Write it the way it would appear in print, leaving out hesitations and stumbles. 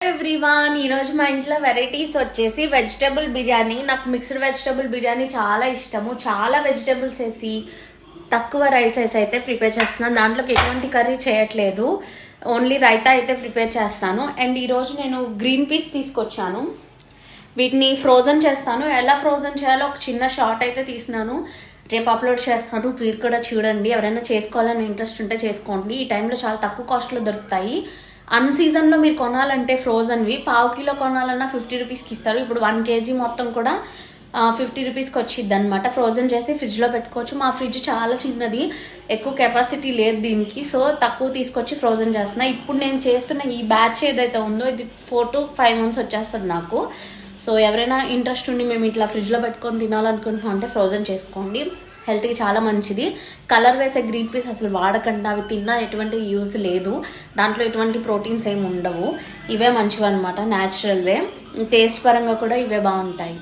Everyone, ఈరోజు మా ఇంట్లో వెరైటీస్ వచ్చేసి వెజిటేబుల్ బిర్యానీ. నాకు మిక్స్డ్ వెజిటేబుల్ బిర్యానీ చాలా ఇష్టము. చాలా వెజిటేబుల్స్ వేసి తక్కువ రైస్ వేసి అయితే ప్రిపేర్ చేస్తున్నాను. దాంట్లోకి ఎటువంటి కర్రీ చేయట్లేదు, ఓన్లీ రైతా అయితే ప్రిపేర్ చేస్తాను. అండ్ ఈరోజు నేను గ్రీన్ పీస్ తీసుకొచ్చాను. వీటిని ఫ్రోజన్ చేస్తాను. ఎలా ఫ్రోజన్ చేయాలో ఒక చిన్న షార్ట్ అయితే తీసినాను, రేపు అప్లోడ్ చేస్తాను. మీరు కూడా చూడండి. ఎవరైనా చేసుకోవాలని ఇంట్రెస్ట్ ఉంటే చేసుకోండి. ఈ టైంలో చాలా తక్కువ కాస్ట్లో దొరుకుతాయి. అన్ సీజన్లో మీరు కొనాలంటే ఫ్రోజన్వి పావు కిలో కొనాలన్నా 50 రూపీస్కి ఇస్తారు. ఇప్పుడు 1 kg మొత్తం కూడా 50 రూపీస్కి వచ్చింది అనమాట. ఫ్రోజన్ చేసి ఫ్రిడ్జ్లో పెట్టుకోవచ్చు. మా ఫ్రిడ్జ్ చాలా చిన్నది, ఎక్కువ కెపాసిటీ లేదు దీనికి, సో తక్కువ తీసుకొచ్చి ఫ్రోజన్ చేస్తున్నా. ఇప్పుడు నేను చేస్తున్న ఈ బ్యాచ్ ఏదైతే ఉందో ఇది 4 to 5 months వచ్చేస్తుంది నాకు. సో ఎవరైనా ఇంట్రెస్ట్ ఉండి మేము ఇట్లా ఫ్రిడ్జ్లో పెట్టుకొని తినాలనుకుంటున్నాం అంటే ఫ్రోజన్ చేసుకోండి. హెల్త్కి చాలా మంచిది. కలర్ వేసే గ్రీన్ పీస్ అసలు వాడకండి, అవి తిన్నా ఎటువంటి యూజ్ లేదు. దాంట్లో ఎటువంటి ప్రోటీన్స్ ఏమి ఉండవు. ఇవే మంచివి అనమాట, న్యాచురల్ వే. టేస్ట్ పరంగా కూడా ఇవే బాగుంటాయి.